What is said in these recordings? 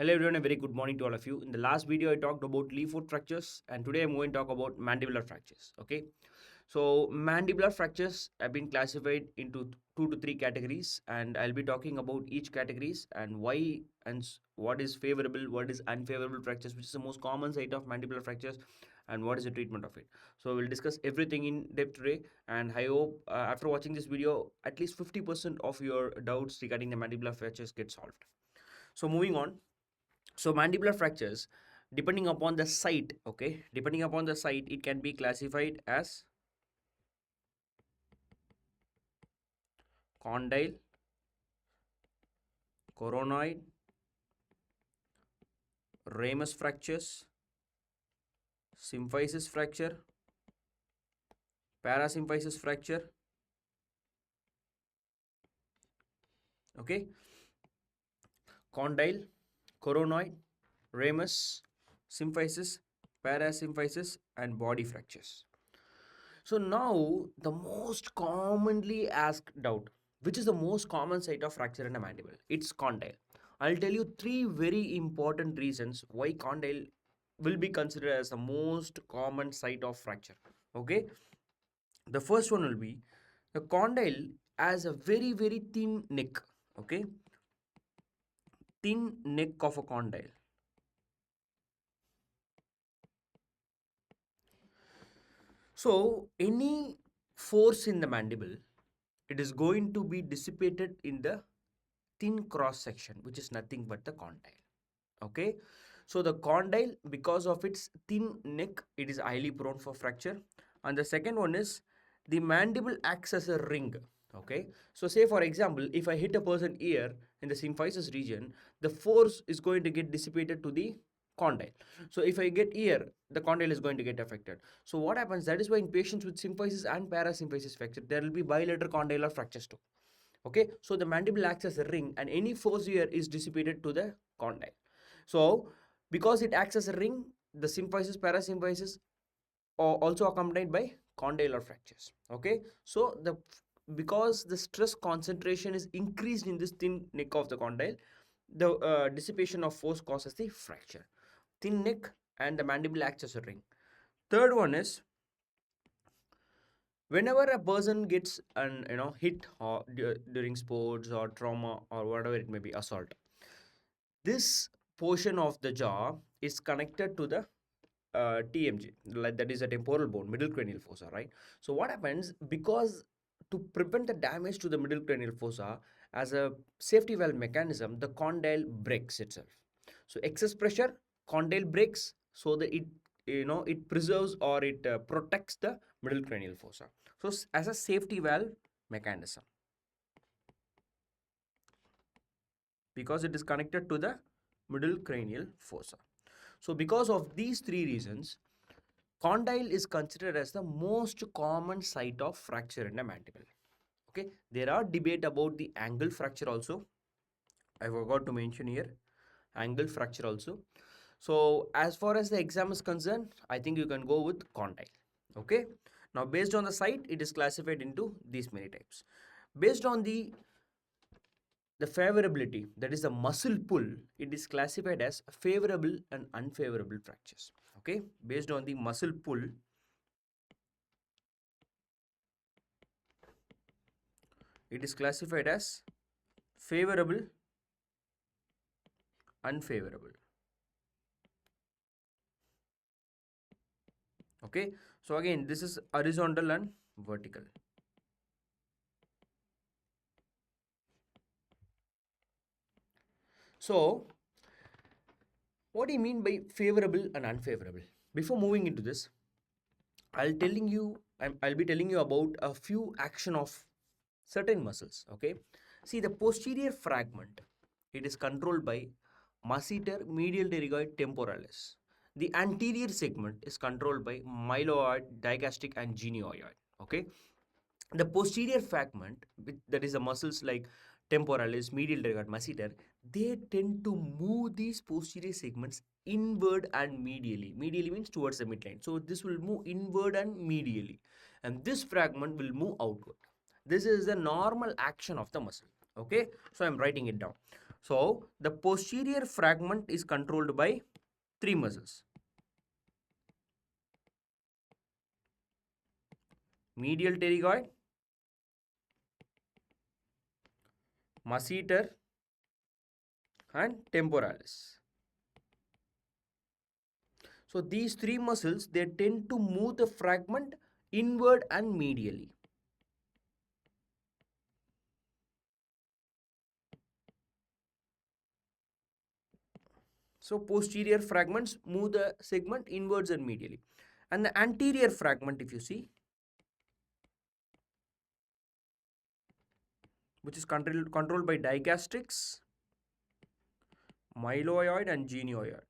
Hello everyone, a very good morning to all of you. In the last video, I talked about leaf foot fractures, and today I'm going to talk about mandibular fractures. Okay, so mandibular fractures have been classified into 2 to 3 categories, and I'll be talking about each categories and why and what is favorable, what is unfavorable fractures, which is the most common site of mandibular fractures, and what is the treatment of it. So we'll discuss everything in depth today, and I hope after watching this video, at least 50% of your doubts regarding the mandibular fractures get solved. So moving on. So mandibular fractures, depending upon the site, okay, depending upon the site, it can be classified as condyle, coronoid, ramus fractures, symphysis fracture, parasymphysis fracture. Okay, condyle, coronoid, ramus, symphysis, parasymphysis, and body fractures. So now the most commonly asked doubt, which is the most common site of fracture in a mandible? It's condyle. I'll tell you 3 very important reasons why condyle will be considered as the most common site of fracture. Okay, the first one will be the condyle has a very thin neck. Okay, thin neck of a condyle. So any force in the mandible, it is going to be dissipated in the thin cross section, which is nothing but the condyle. Okay, so the condyle, because of its thin neck, it is highly prone for fracture. And the second one is the mandible acts as a ring. Okay, so say for example, if I hit a person ear in the symphysis region, the force is going to get dissipated to the condyle. So if I get ear, the condyle is going to get affected. So what happens, that is why in patients with symphysis and parasymphysis fracture, there will be bilateral condylar fractures too. Okay, so the mandible acts as a ring, and any force here is dissipated to the condyle. So because it acts as a ring, the symphysis, parasymphysis are also accompanied by condylar fractures. Okay, so because the stress concentration is increased in this thin neck of the condyle, the dissipation of force causes the fracture. Thin neck and the mandible acts as a ring. Third one is whenever a person gets an hit during sports or trauma or whatever it may be, assault, this portion of the jaw is connected to the TMJ, like that is a temporal bone, middle cranial fossa, right? So what happens, because to prevent the damage to the middle cranial fossa, as a safety valve mechanism, the condyle breaks itself. So excess pressure, condyle breaks, so that it preserves or it protects the middle cranial fossa. So as a safety valve mechanism, because it is connected to the middle cranial fossa. So because of these 3 reasons, condyle is considered as the most common site of fracture in a mandible. Okay, there are debate about the angle fracture also. I forgot to mention here, angle fracture also. So as far as the exam is concerned, I think you can go with condyle. Okay, now based on the site, it is classified into these many types. Based on the favorability, that is the muscle pull, it is classified as favorable and unfavorable fractures. Okay, based on the muscle pull, it is classified as favorable, unfavorable. Okay, so again, this is horizontal and vertical. So what do you mean by favorable and unfavorable? Before moving into this, I'll be telling you about a few action of certain muscles. Okay, see, the posterior fragment, it is controlled by masseter medial pterygoid temporalis. The anterior segment is controlled by myloid, digastric, and genioid. Okay, the posterior fragment, that is the muscles like temporalis, medial pterygoid, masseter, they tend to move these posterior segments inward and medially. Medially means towards the midline. So this will move inward and medially, and this fragment will move outward. This is the normal action of the muscle. Okay, so I'm writing it down. So the posterior fragment is controlled by three muscles: medial pterygoid, masseter, and temporalis. So these three muscles, they tend to move the fragment inward and medially. So posterior fragments move the segment inwards and medially. And the anterior fragment, if you see, which is controlled by digastrics, myloid and genioid.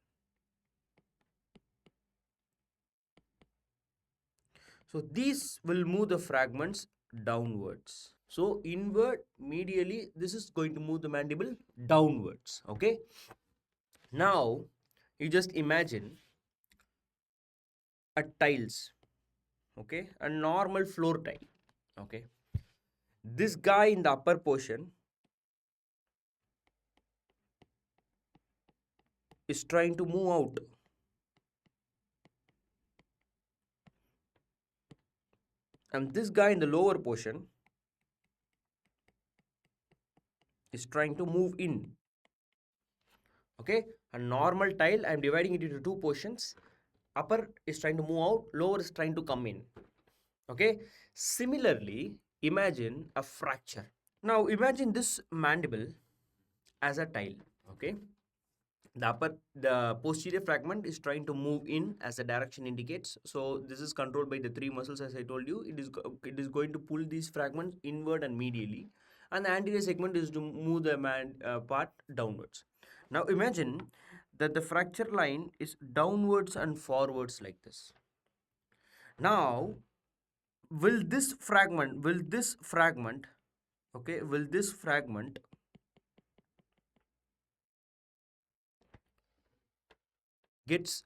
So these will move the fragments downwards. So inward, medially, this is going to move the mandible downwards. Okay. Now, you just imagine a tiles. Okay. A normal floor tile. Okay. This guy in the upper portion is trying to move out. And this guy in the lower portion is trying to move in. Okay, a normal tile, I am dividing it into two portions. Upper is trying to move out, lower is trying to come in. Okay, similarly, imagine a fracture. Now imagine this mandible as a tile. Okay, the posterior fragment is trying to move in as the direction indicates. So this is controlled by the three muscles, as I told you. It is going to pull these fragments inward and medially, and the anterior segment is to move the part downwards. Now imagine that the fracture line is downwards and forwards like this. Now will this fragment gets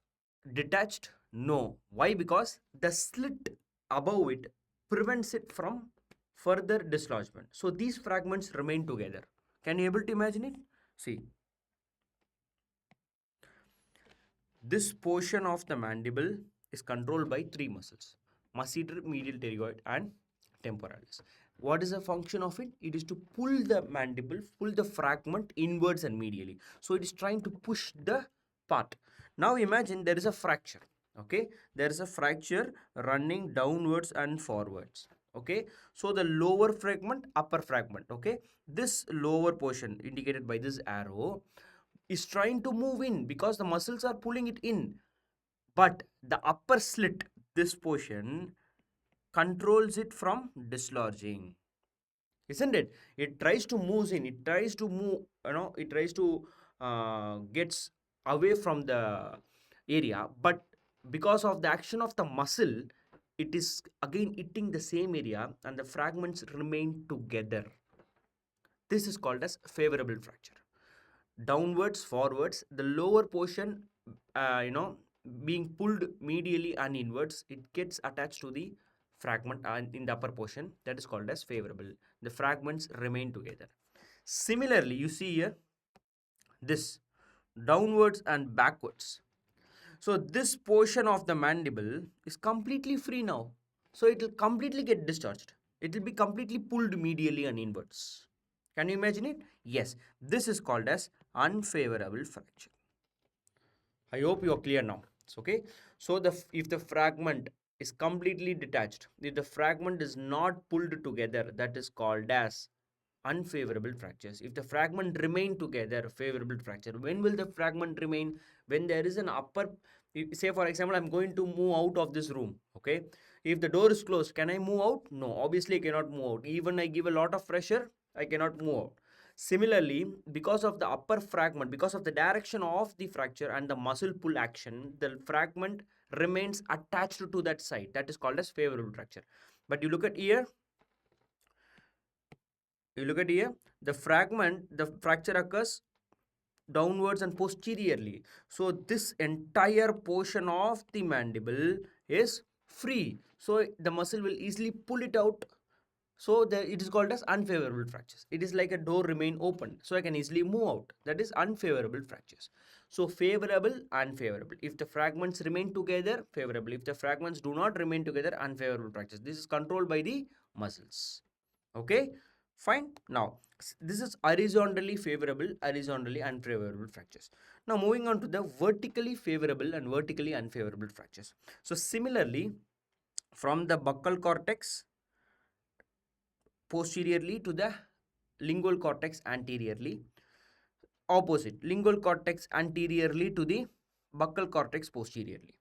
detached? No. Why? Because the slit above it prevents it from further dislodgement. So these fragments remain together. Can you able to imagine it? See, this portion of the mandible is controlled by three muscles: masseter, medial pterygoid, and temporalis. What is the function of it? It is to pull the mandible, pull the fragment inwards and medially. So it is trying to push the part. Now imagine there is a fracture. Okay, there is a fracture running downwards and forwards. Okay, so the lower fragment, upper fragment. Okay, this lower portion indicated by this arrow is trying to move in because the muscles are pulling it in. But the upper slit, this portion, controls it from dislodging. Isn't it? It tries to move in. It tries to move, it tries to gets away from the area. But because of the action of the muscle, it is again hitting the same area and the fragments remain together. This is called as favorable fracture. Downwards, forwards, the lower portion, being pulled medially and inwards, it gets attached to the fragment in the upper portion. That is called as favorable. The fragments remain together. Similarly, you see here this downwards and backwards. So this portion of the mandible is completely free now. So it will completely get discharged. It will be completely pulled medially and inwards. Can you imagine it? Yes. This is called as unfavorable fracture. I hope you are clear now. It's okay. So if the fragment is completely detached, if the fragment is not pulled together, that is called as unfavorable fractures. If the fragment remain together, favorable fracture. When will the fragment remain? When there is an upper, say for example, I'm going to move out of this room. Okay, if the door is closed, can I move out? No, obviously I cannot move out. Even I give a lot of pressure, I cannot move out. Similarly, because of the upper fragment, because of the direction of the fracture and the muscle pull action, the fragment remains attached to that side. That is called as favorable fracture. But you look at here, the fracture occurs downwards and posteriorly. So this entire portion of the mandible is free. So the muscle will easily pull it out So it is called as unfavorable fractures. It is like a door remain open, so I can easily move out. That is unfavorable fractures. So favorable, unfavorable. If the fragments remain together, favorable. If the fragments do not remain together, unfavorable fractures. This is controlled by the muscles. Okay, fine. Now this is horizontally favorable, horizontally unfavorable fractures. Now moving on to the vertically favorable and vertically unfavorable fractures. So similarly, from the buccal cortex posteriorly to the lingual cortex anteriorly, opposite lingual cortex anteriorly to the buccal cortex posteriorly.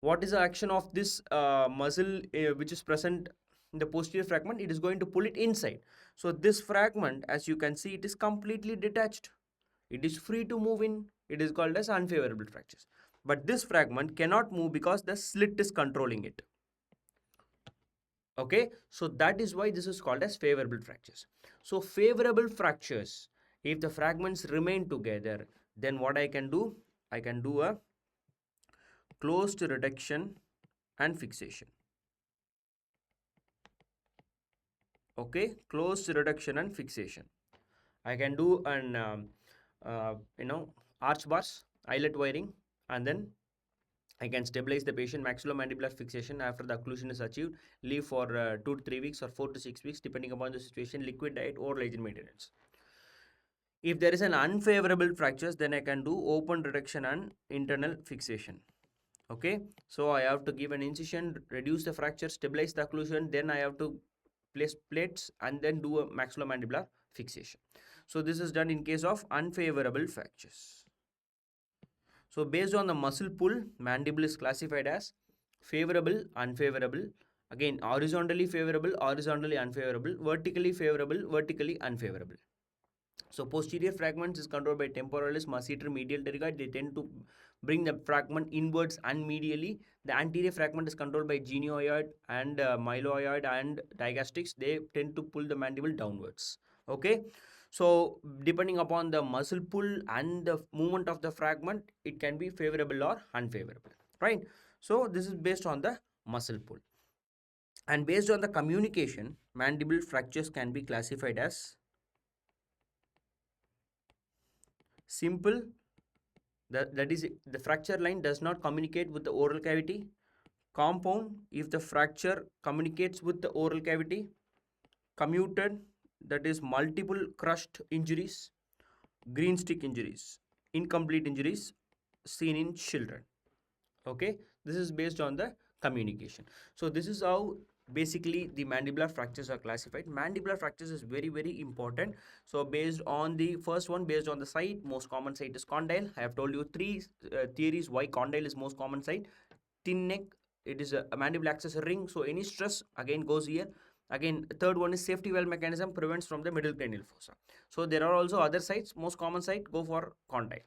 What is the action of this muscle which is present in the posterior fragment? It is going to pull it inside. So this fragment, as you can see, it is completely detached. It is free to move in. It is called as unfavorable fractures. But this fragment cannot move because the slit is controlling it. Okay, so that is why this is called as favorable fractures. So favorable fractures, if the fragments remain together, then what I can do? I can do a closed reduction and fixation. Okay, closed reduction and fixation. I can do an arch bars, eyelet wiring, and then I can stabilize the patient. Maxillomandibular fixation after the occlusion is achieved. Leave for 2 to 3 weeks or 4 to 6 weeks depending upon the situation. Liquid diet or agent maintenance. If there is an unfavorable fractures, then I can do open reduction and internal fixation. Okay, so I have to give an incision, reduce the fracture, stabilize the occlusion, then I have to place plates and then do a maxillomandibular fixation. So this is done in case of unfavorable fractures. So based on the muscle pull, mandible is classified as favorable, unfavorable, again horizontally favorable, horizontally unfavorable, vertically favorable, vertically unfavorable. So posterior fragments is controlled by temporalis, masseter, medial pterygoid. They tend to bring the fragment inwards and medially. The anterior fragment is controlled by genioid and myloid and digastrics. They tend to pull the mandible downwards. Okay. So depending upon the muscle pull and the movement of the fragment, it can be favorable or unfavorable. Right. So this is based on the muscle pull. And based on the communication, mandible fractures can be classified as simple, that is the fracture line does not communicate with the oral cavity. Compound, if the fracture communicates with the oral cavity. Commuted, that is multiple crushed injuries. Green stick injuries, incomplete injuries seen in children. Okay, this is based on the communication. So this is how basically the mandibular fractures are classified. Mandibular fractures is very important. So based on the first one, based on the site, most common site is condyle. I have told you three theories why condyle is most common site. Thin neck, it is a mandible access ring, so any stress again goes here. Again, third one is safety valve mechanism, prevents from the middle cranial fossa. So there are also other sites. Most common site, go for condyle.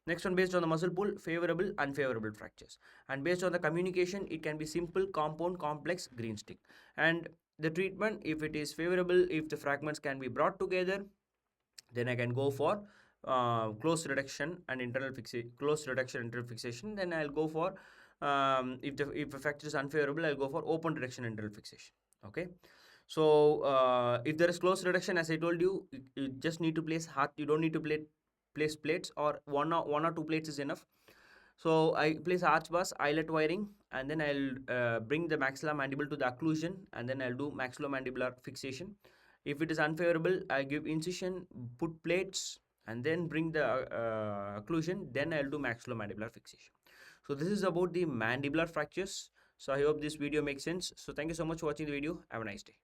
Next one, based on the muscle pull, favorable, unfavorable fractures. And based on the communication, it can be simple, compound, complex, green stick. And the treatment, if it is favorable, if the fragments can be brought together, then I can go for close reduction and internal fixation. Close reduction, internal fixation. Then I'll go for if the fracture is unfavorable, I'll go for open reduction, internal fixation. Okay. So if there is close reduction, as I told you, you just need to place heart. You don't need to place plates, or one or two plates is enough. So I place arch bars, eyelet wiring, and then I'll bring the maxilla mandible to the occlusion, and then I'll do maxillomandibular fixation. If it is unfavorable, I give incision, put plates, and then bring the occlusion. Then I'll do maxillomandibular fixation. So this is about the mandibular fractures. So I hope this video makes sense. So thank you so much for watching the video. Have a nice day.